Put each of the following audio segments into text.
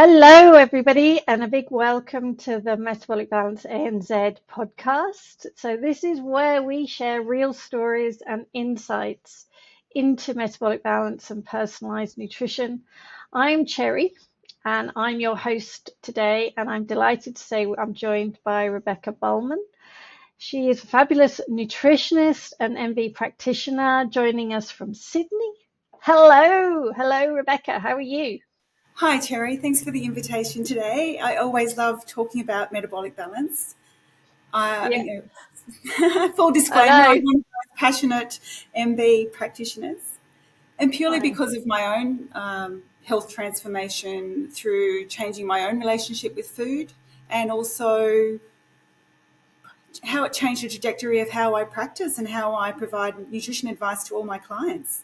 Hello, everybody, and a big welcome to the Metabolic Balance A&Z podcast. So, this is where we share real stories and insights into metabolic balance and personalized nutrition. I'm Cherry, and I'm your host today, and I'm delighted to say I'm joined by Rebecca Buhlman. She is a fabulous nutritionist and MB practitioner joining us from Sydney. Hello, Rebecca. How are you? Hi, Terry. Thanks for the invitation today. I always love talking about metabolic balance. Yeah, Full I disclaimer, I'm know. one of those passionate MB practitioners, and purely Fine. because of my own health transformation through changing my own relationship with food, and also how it changed the trajectory of how I practice and how I provide nutrition advice to all my clients.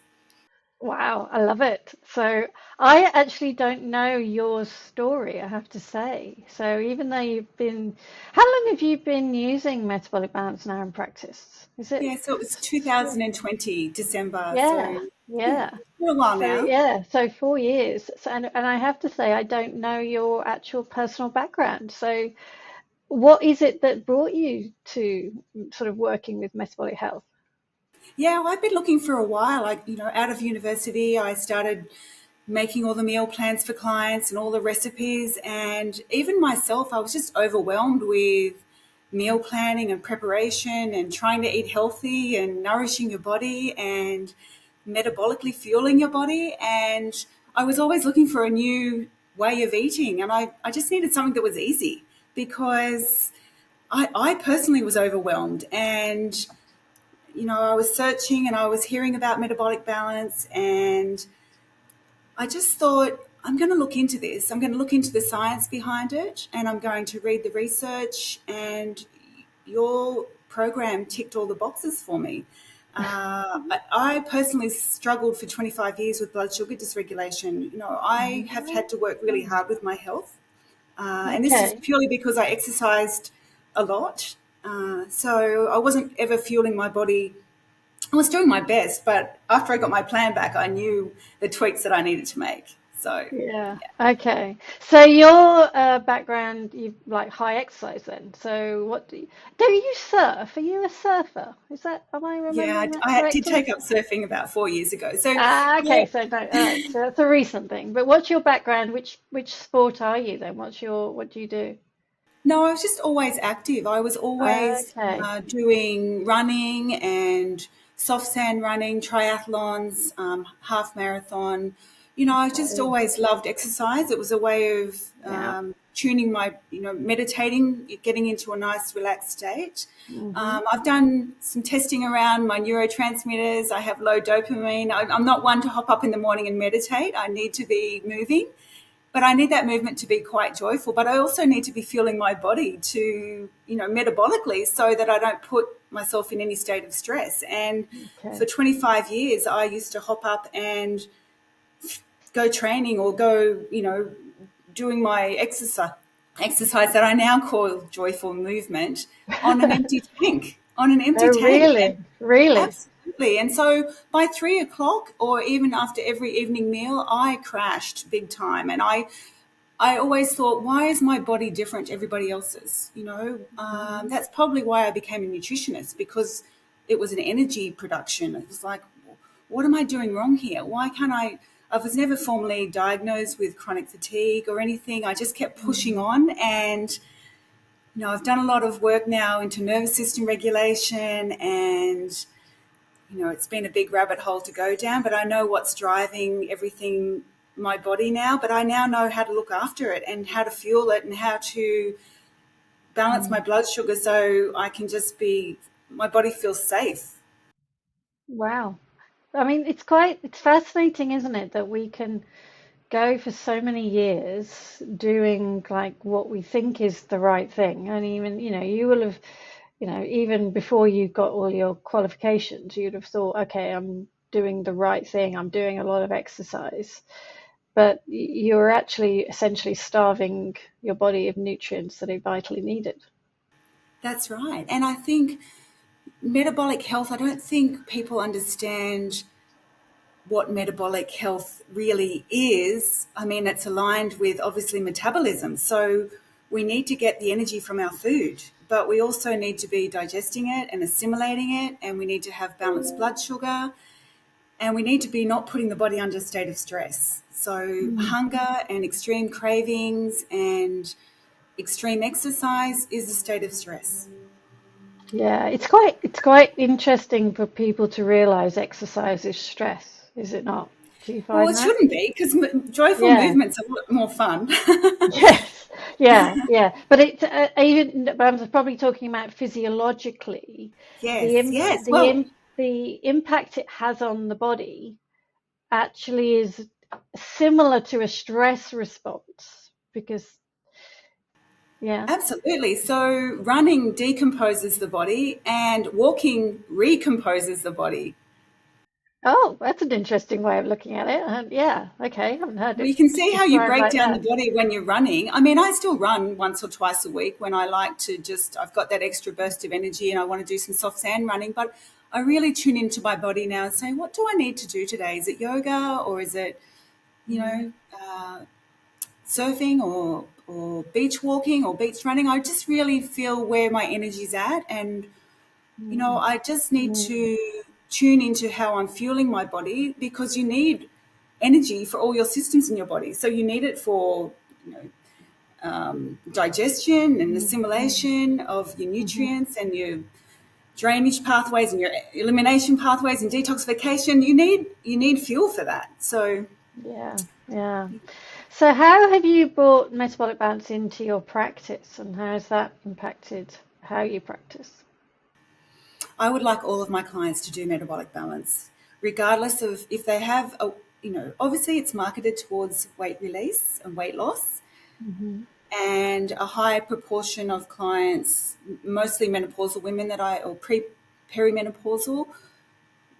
Wow, I love it. So I actually don't know your story, I have to say. So even though how long have you been using metabolic balance now in practice? Is it? Yeah, so it was 2020 December, Yeah, so yeah, yeah. it's been a while So now. yeah, so 4 years. So, and I have to say I don't know your actual personal background. So what is it that brought you to sort of working with metabolic health? Yeah, well, I've been looking for a while. Out of university, I started making all the meal plans for clients and all the recipes. And even myself, I was just overwhelmed with meal planning and preparation and trying to eat healthy and nourishing your body and metabolically fueling your body. And I was always looking for a new way of eating. And I just needed something that was easy because I personally was overwhelmed. And I was searching and I was hearing about metabolic balance, and I just thought, I'm going to look into this. I'm going to look into the science behind it, and I'm going to read the research. And your program ticked all the boxes for me. I personally struggled for 25 years with blood sugar dysregulation. I have had to work really hard with my health. And this is Okay. purely because I exercised a lot. So I wasn't ever fueling my body. I was doing my best, but after I got my plan back, I knew the tweaks that I needed to make. So, Yeah. Okay. So your background, you like high exercise then. So what do you surf? Are you a surfer? Am I yeah, remembering that I did correctly? take up surfing about 4 years ago. So, yeah, Okay. So no. All right. So that's a recent thing. But what's your background? Which sport are you then? What do you do? no, I was just always active. I was always Okay. doing running and soft sand running, triathlons, half marathon. I just Oh, always loved exercise. It was a way of yeah. tuning my, meditating, getting into a nice relaxed state. Hmm. I've done some testing around my neurotransmitters. I have low dopamine. I'm not one to hop up in the morning and meditate. I need to be moving. But I need that movement to be quite joyful. But I also need to be fueling my body to, metabolically, so that I don't put myself in any state of stress. And for Okay. 25 years, I used to hop up and go training or go, doing my exercise that I now call joyful movement on an empty tank, on an Oh, empty tank. really? Really? Absolutely. And so by 3 o'clock, or even after every evening meal, I crashed big time. And I always thought, why is my body different to everybody else's? Hmm. That's probably why I became a nutritionist, because it was an energy production. It was like, what am I doing wrong here? Why can't I? I was never formally diagnosed with chronic fatigue or anything. I just kept pushing on. And I've done a lot of work now into nervous system regulation, and it's been a big rabbit hole to go down, but I know what's driving everything, my body now, but I now know how to look after it and how to fuel it and how to balance my blood sugar so I can my body feels safe. Wow. I mean, it's fascinating, isn't it, that we can go for so many years doing like what we think is the right thing. And even, you will have, even before you got all your qualifications, you'd have thought, okay, I'm doing the right thing. I'm doing a lot of exercise. But you're actually essentially starving your body of nutrients that are vitally needed. That's right. And I think metabolic health, I don't think people understand what metabolic health really is, I mean, it's aligned with obviously metabolism. So we need to get the energy from our food, but we also need to be digesting it and assimilating it, and we need to have balanced blood sugar, and we need to be not putting the body under a state of stress. So hunger and extreme cravings and extreme exercise is a state of stress. Yeah, it's quite interesting for people to realize exercise is stress, is it not? Do you Well, find it that? shouldn't be, because joyful Yeah. movements are a lot more fun. Yes. Yeah, yeah. But it's but I'm probably talking about physiologically, the Yes, im yes. the Well, im the impact it has on the body actually is similar to a stress response because yeah. absolutely. So running decomposes the body and walking recomposes the body. Oh, that's an interesting way of looking at it. Yeah, okay. I haven't heard Well, it you can see how you described break like down the that. body when you're running. I mean, I still run once or twice a week when I like to just, I've got that extra burst of energy and I want to do some soft sand running. But I really tune into my body now and say, what do I need to do today? Is it yoga, or is it, you Mm, know, surfing, or beach walking or beach running? I just really feel where my energy's at. And, mm, I just need mm, to tune into how I'm fueling my body, because you need energy for all your systems in your body. So you need it for, you know, digestion and mm, mm, assimilation of your mhm. nutrients and your drainage pathways and your elimination pathways and detoxification. You need fuel for that. So Yeah, yeah. So how have you brought metabolic balance into your practice and how has that impacted how you practice? I would like all of my clients to do metabolic balance, regardless of if they have a, obviously it's marketed towards weight release and weight loss, Hmm. and a high proportion of clients, mostly menopausal women or perimenopausal,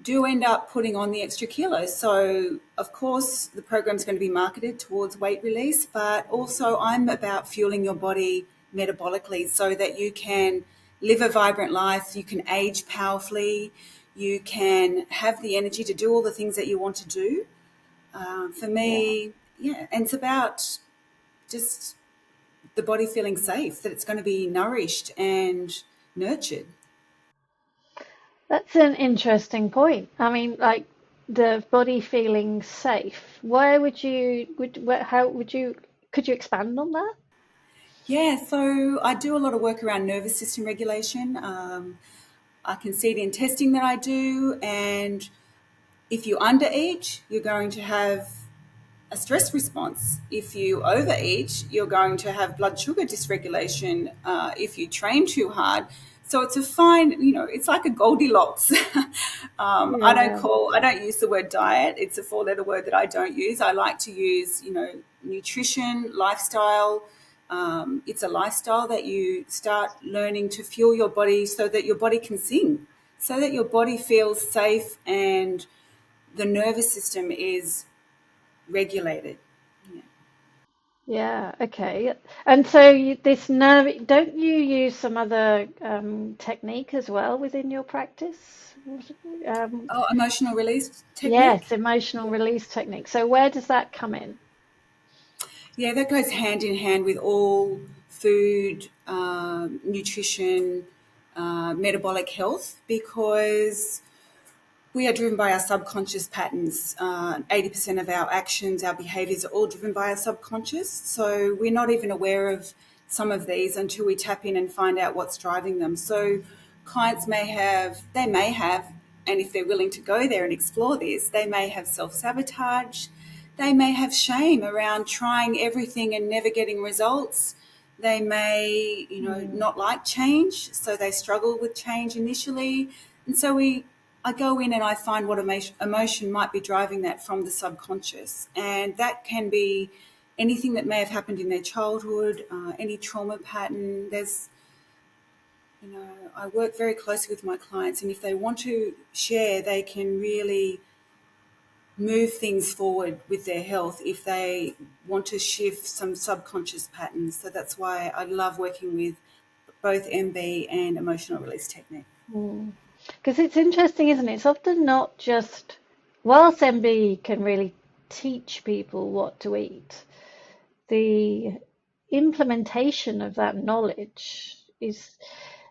do end up putting on the extra kilos. So, of course, the program's going to be marketed towards weight release, but also I'm about fueling your body metabolically so that you can live a vibrant life, you can age powerfully, you can have the energy to do all the things that you want to do. For Yeah, me, yeah, and it's about just the body feeling safe, that it's going to be nourished and nurtured. that's an interesting point. I mean, like the body feeling safe. Where would you how would you could you expand on that? Yeah, so I do a lot of work around nervous system regulation. I can see it in testing that I do, and if you undereat, you're going to have a stress response. If you overeat, you're going to have blood sugar dysregulation. If you train too hard, so it's a fine, it's like a Goldilocks. Yeah. I don't use the word diet. It's a four-letter word that I don't use. I like to use, nutrition, lifestyle. It's a lifestyle that you start learning to fuel your body so that your body can sing, so that your body feels safe and the nervous system is regulated. Yeah. Yeah, okay. And so this nerve, don't you use some other technique as well within your practice? Um, Oh, emotional release yes, technique. emotional release technique. So where does that come in? Yeah, that goes hand in hand with all food, nutrition, metabolic health, because we are driven by our subconscious patterns. 80% of our actions, our behaviors are all driven by our subconscious. So we're not even aware of some of these until we tap in and find out what's driving them. So clients may have, and if they're willing to go there and explore this, they may have self-sabotage. They may have shame around trying everything and never getting results. They may, Mm, not like change, so they struggle with change initially. And so I go in and I find what emotion might be driving that from the subconscious. And that can be anything that may have happened in their childhood, any trauma pattern. I work very closely with my clients, and if they want to share, they can really move things forward with their health if they want to shift some subconscious patterns. So that's why I love working with both MB and emotional release technique. mm. Because it's interesting, isn't it? It's often not just whilst MB can really teach people what to eat, the implementation of that knowledge is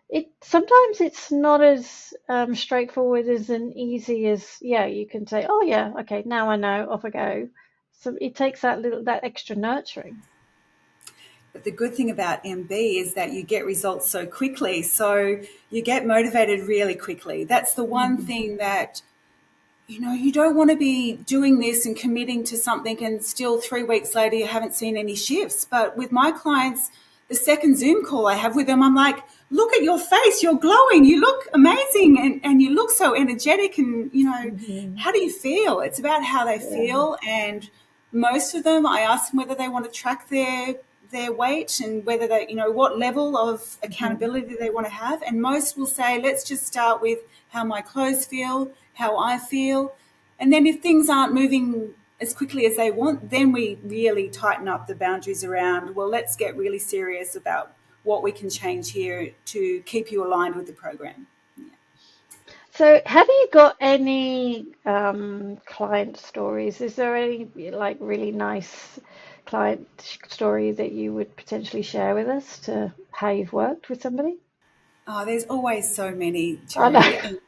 it sometimes it's not as straightforward as and easy as, yeah, you can say, oh yeah, okay, now I know, off I go. So it takes that extra nurturing. But the good thing about MB is that you get results so quickly. So you get motivated really quickly. That's the one Mhm. thing that, you don't want to be doing this and committing to something and still 3 weeks later you haven't seen any shifts. But with my clients, the second Zoom call I have with them, I'm like, look at your face, you're glowing, you look amazing, and you look so energetic. And, Mhm. how do you feel? It's about how they Yeah. feel. And most of them, I ask them whether they want to track their weight and whether they, what level of Mhm. accountability they want to have. And most will say, let's just start with how my clothes feel, how I feel. And then if things aren't moving as quickly as they want, then we really tighten up the boundaries around, well, let's get really serious about what we can change here to keep you aligned with the program. So, have you got any client stories? Is there any like really nice client story that you would potentially share with us to how you've worked with somebody? Oh, there's always so many, I Cherry. know.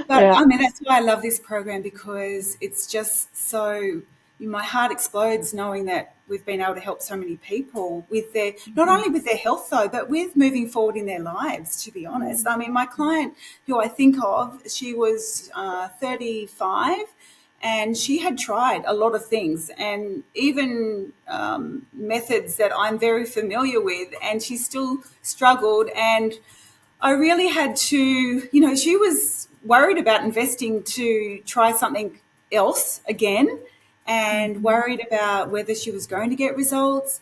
But Yeah. I mean, that's why I love this program, because it's just so, my heart explodes knowing that we've been able to help so many people with their, not Mhm. only with their health though, but with moving forward in their lives, to be honest. Mm. I mean, my client who I think of, she was 35, and she had tried a lot of things, and even methods that I'm very familiar with, and she still struggled. And I really had to, she was worried about investing to try something else again, and Mhm. worried about whether she was going to get results.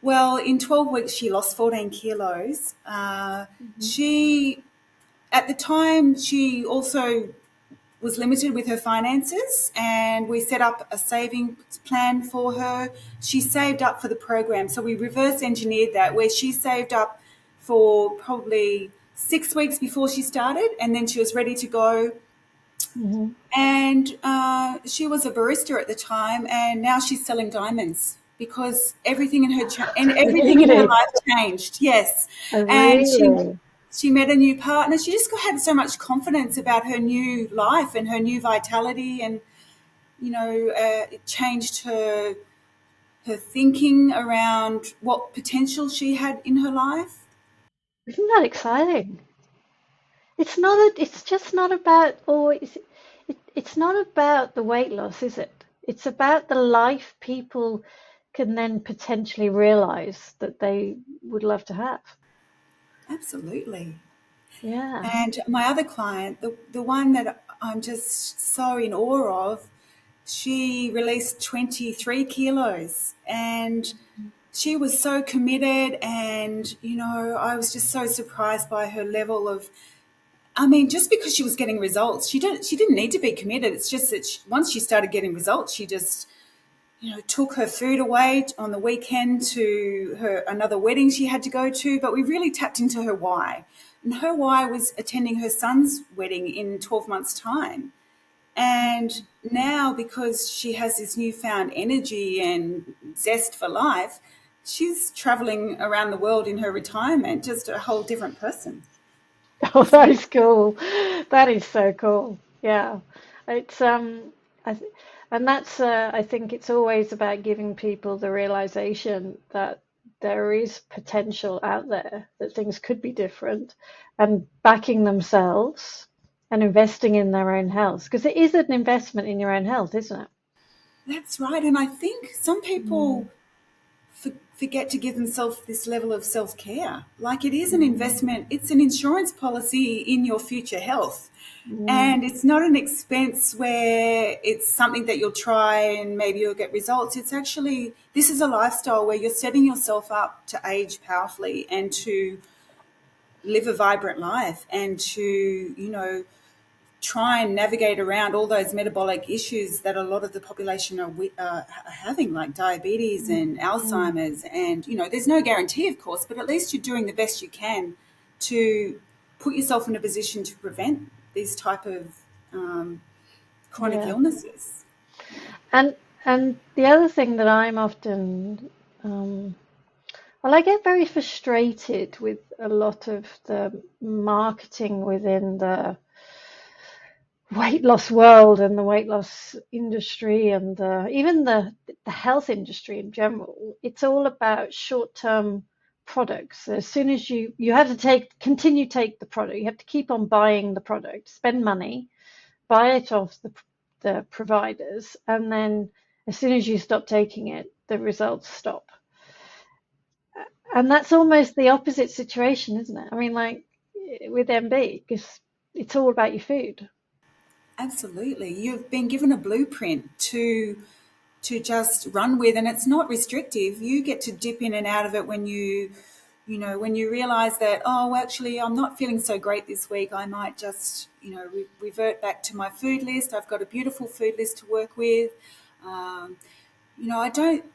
Well, in 12 weeks, she lost 14 kilos. Mhm. She, at the time, she also was limited with her finances, and we set up a savings plan for her. She saved up for the program. So we reverse engineered that, where she saved up for probably 6 weeks before she started, and then she was ready to go. Mhm. And she was a barista at the time, and now she's selling diamonds because everything in her and everything in her Really? life changed. Yes, Oh, and really? she met a new partner. She just had so much confidence about her new life and her new vitality, and it changed her thinking around what potential she had in her life. Isn't that exciting? It's just not about always, it's not about the weight loss, is it? It's about the life people can then potentially realize that they would love to have. Absolutely. Yeah. And my other client, the one that I'm just so in awe of, she released 23 kilos, and she was so committed. And, I was just so surprised by her level of, I mean, just because she was getting results, she didn't need to be committed. It's just that once she started getting results, she just, took her food away on the weekend to her another wedding she had to go to. But we really tapped into her why. And her why was attending her son's wedding in 12 months' time. And now, because she has this newfound energy and zest for life, she's traveling around the world in her retirement, just a whole different person. Oh, It's that beautiful. is cool. That is so cool. Yeah. It's I th and that's I think it's always about giving people the realization that there is potential out there, that things could be different, and backing themselves and investing in their own health, because it is an investment in your own health, isn't it? That's right. And I think some Mm, people forget to give themselves this level of self care. Like, it is an mm, investment, it's an insurance policy in your future health. mm. And it's not an expense where it's something that you'll try and maybe you'll get results. It's actually, this is a lifestyle where you're setting yourself up to age powerfully and to live a vibrant life and to, try and navigate around all those metabolic issues that a lot of the population are having, like diabetes and Mm. Alzheimer's. And, there's no guarantee, of course, but at least you're doing the best you can to put yourself in a position to prevent these type of chronic Yeah. illnesses. And the other thing that I'm often, um, well, I get very frustrated with a lot of the marketing within the weight loss world and the weight loss industry and even the health industry in general. It's all about short-term products. As soon as you have to continue to take the product, you have to keep on buying the product, spend money, buy it off the providers, and then as soon as you stop taking it, the results stop. And that's almost the opposite situation, isn't it? I mean, like with MB, because it's all about your food. Absolutely. You've been given a blueprint to just run with, and it's not restrictive. You get to dip in and out of it when when you realize that, oh, actually, I'm not feeling so great this week. I might just, revert back to my food list. I've got a beautiful food list to work with. Um, I don't,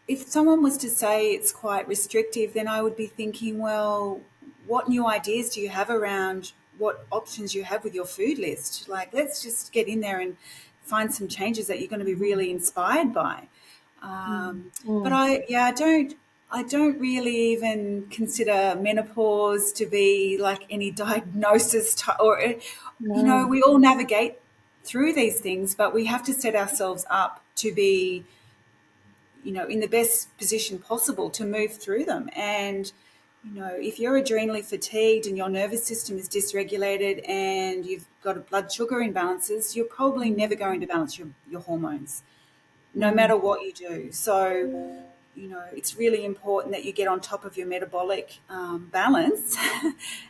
if someone was to say it's quite restrictive, then I would be thinking, well, what new ideas do you have around what options you have with your food list? Like, let's just get in there and find some changes that you're going to be really inspired by. Mm, But mm, I don't really even consider menopause to be like any diagnosis or, no. we all navigate through these things, but we have to set ourselves up to be in the best position possible to move through them. And, if you're adrenally fatigued and your nervous system is dysregulated and you've got a blood sugar imbalances, you're probably Mm, never going to balance your hormones, no mm, matter what you do. So, it's really important that you get on top of your metabolic balance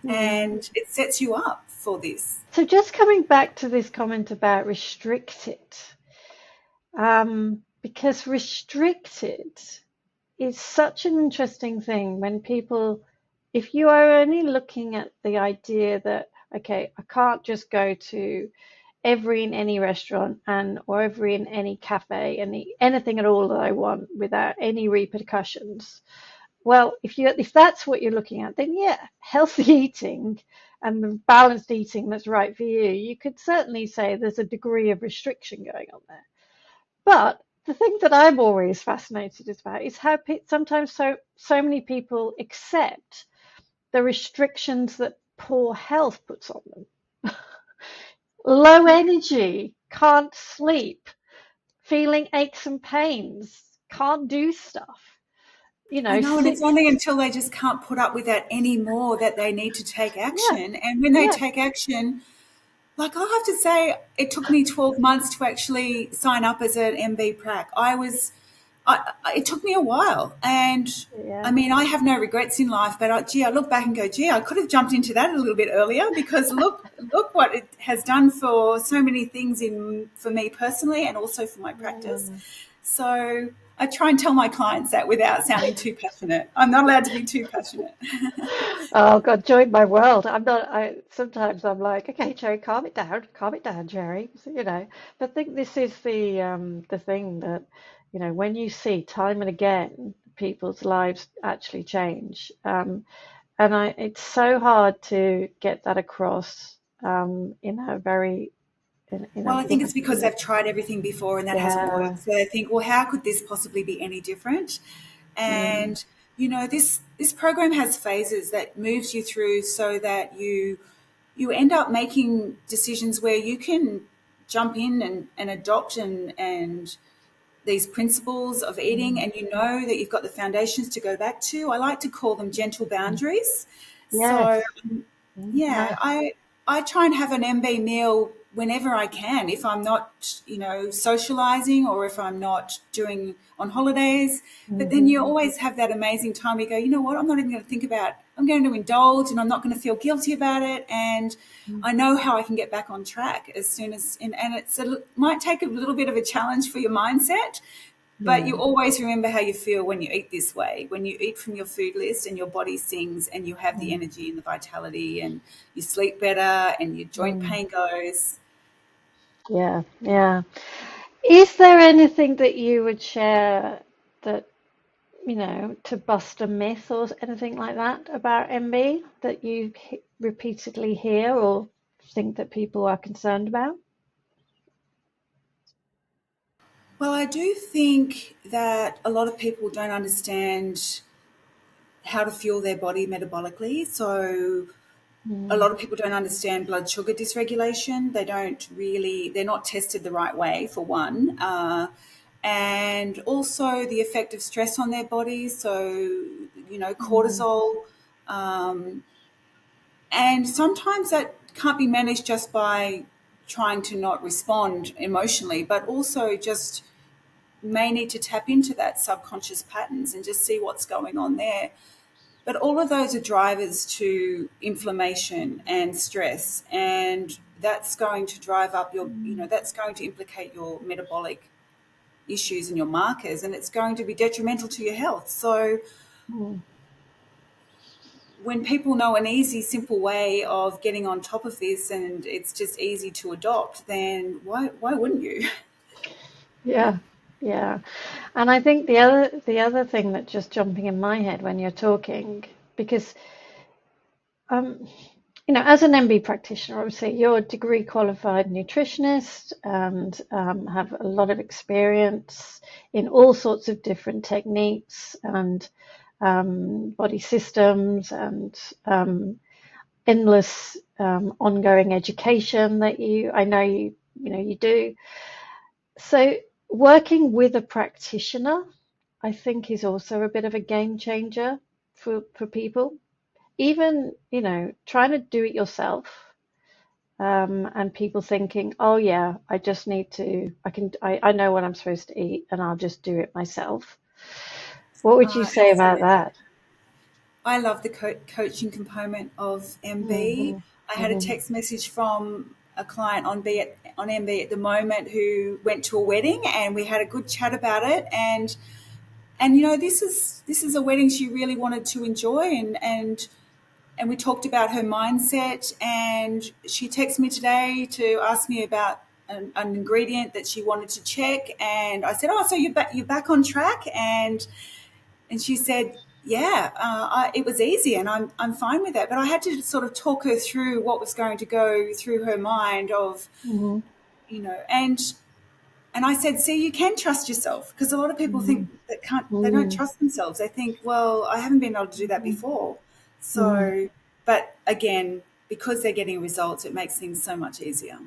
yeah. and it sets you up for this. So just coming back to this comment about restricted, because restricted is such an interesting thing when people, if you are only looking at the idea that, okay, I can't just go to every and any restaurant and or every and any cafe and anything at all that I want without any repercussions. Well, if that's what you're looking at, then yeah, healthy eating and the balanced eating that's right for you, you could certainly say there's a degree of restriction going on there. But the thing that I'm always fascinated about is how sometimes so many people accept the restrictions that poor health puts on them. Low energy, can't sleep, feeling aches and pains, can't do stuff. You I know, know, and it's only until they just can't put up with that anymore that they need to take yeah, action. And when they yeah, take action, like I have to say, it took me 12 months to actually sign up as an MB prac. It took me a while. And I yeah, mean, I have no regrets in life, but I look back and go, gee, I could have jumped into that a little bit earlier because look what it has done for so many things for me personally and also for my practice. yeah. So I try and tell my clients that without sounding too passionate. I'm not allowed to be too passionate. Oh God, join my world. I'm not. Sometimes I'm like, okay, Jerry, calm it down, Jerry. So, but I think this is the thing that, when you see time and again people's lives actually change, and it's so hard to get that across, in a very, Well, I think in a, it's because they've tried everything before and that hasn't yeah, worked. So they think, well, how could this possibly be any different? yeah, And this program has phases that moves you through so that you end up making decisions where you can jump in and adopt and these principles of eating, mm, and you know that you've got the foundations to go back to. I like to call them gentle boundaries. So yes, yeah, nice, I try and have an MB meal whenever I can. If I'm not, socializing or if I'm not doing on holidays, but then hmm, you always have that amazing time where you go, you know what, I'm not even going to think about, I'm going to indulge and I'm not going to feel guilty about it. And I know how I can get back on track as soon as, and might take a little bit of a challenge for your mindset, but yeah, you always remember how you feel when you eat this way, when you eat from your food list and your body sings and you have the mm, energy and the vitality and you sleep better and your joint mm, pain goes. yeah, yeah. Is there anything that you would share that, to bust a myth or anything like that about MB that you repeatedly hear or? think that people are concerned about? Well, I do think that a lot of people don't understand how to fuel their body metabolically. So a Mm, lot of people don't understand blood sugar dysregulation. They're not tested the right way, for one. And also the effect of stress on their bodies. So, mm, cortisol. And sometimes that can't be managed just by trying to not respond emotionally, but also just may need to tap into that subconscious patterns and just see what's going on there. But all of those are drivers to inflammation and stress, and that's going to drive up that's going to implicate your metabolic issues and your markers, and it's going to be detrimental to your health. So mm. when people know an easy, simple way of getting on top of this and it's just easy to adopt, then why wouldn't you? Yeah. Yeah, yeah. And I think the other thing that's just jumping in my head when you're talking, because um, as an MB practitioner, obviously you're a degree qualified nutritionist and have a lot of experience in all sorts of different techniques and body systems and endless ongoing education that I know you do. So working with a practitioner, I think, is also a bit of a game changer for people. Even, trying to do it yourself, and people thinking, oh yeah, I just need to, I know what I'm supposed to eat and I'll just do it myself. What would you say about Absolutely. that? I love the coaching component of MB. Hmm. I had a Hmm. text message from a client on MB at the moment who went to a wedding, and we had a good chat about it. And this is a wedding she really wanted to enjoy, and we talked about her mindset. And she texted me today to ask me about an ingredient that she wanted to check, and I said, "Oh, so you're back on track?" And she said, "Yeah, it was easy, and I'm fine with that." But I had to sort of talk her through what was going to go through her mind of, Hmm. and I said, "See, you can trust yourself," because a lot of people Hmm. think they don't trust themselves. They think, "Well, I haven't been able to do that Hmm. before." Hmm. So, but again, because they're getting results, it makes things so much easier.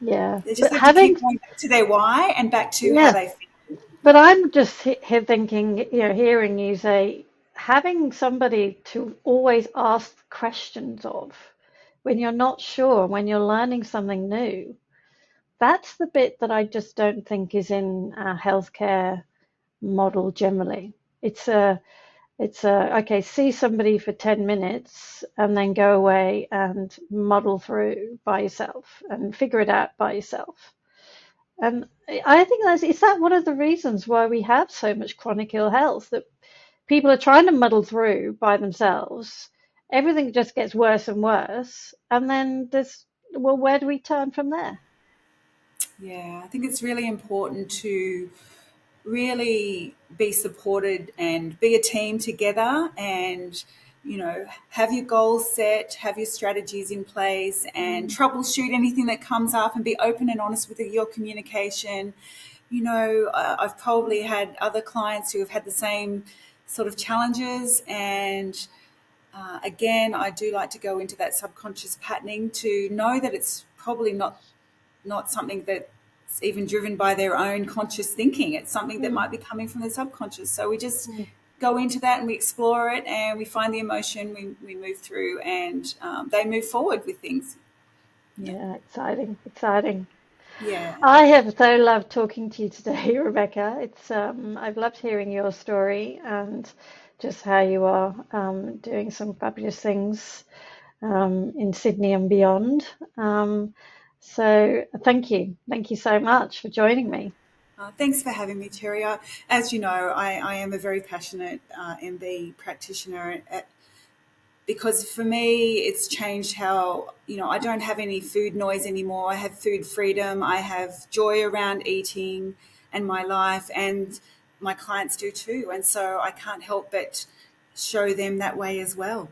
Yeah, They just but have to keep going back to their why and back to how yeah, they feel. but I'm just here thinking, hearing you say, having somebody to always ask questions of when you're not sure, when you're learning something new, that's the bit that I just don't think is in our healthcare model generally. It's a, okay, see somebody for 10 minutes and then go away and muddle through by yourself and figure it out by yourself. And I think is that one of the reasons why we have so much chronic ill health, that people are trying to muddle through by themselves. Everything just gets worse and worse. And then well, where do we turn from there? Yeah, I think it's really important to really be supported and be a team together, and have your goals set, have your strategies in place, and Mm, troubleshoot anything that comes up, and be open and honest with your communication. I've probably had other clients who have had the same sort of challenges, and again, I do like to go into that subconscious patterning to know that it's probably not something that's even driven by their own conscious thinking. It's something that mm, might be coming from the subconscious. So we just mm. go into that and we explore it, and we find the emotion, we move through, and they move forward with things. Yeah. Yeah, exciting, exciting. Yeah. I have so loved talking to you today, Rebecca. I've loved hearing your story and just how you are doing some fabulous things in Sydney and beyond. So thank you so much for joining me. Thanks for having me, Terry. As you know, I am a very passionate MB practitioner because for me, it's changed how, I don't have any food noise anymore. I have food freedom. I have joy around eating and my life, and my clients do too. And so I can't help but show them that way as well.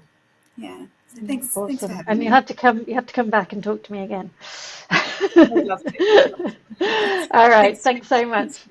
Yeah. So thanks for Awesome. having And me. you have to come back and talk to me again. I'd love to. I'd love to. All right. Thanks. Thanks so Thanks. much.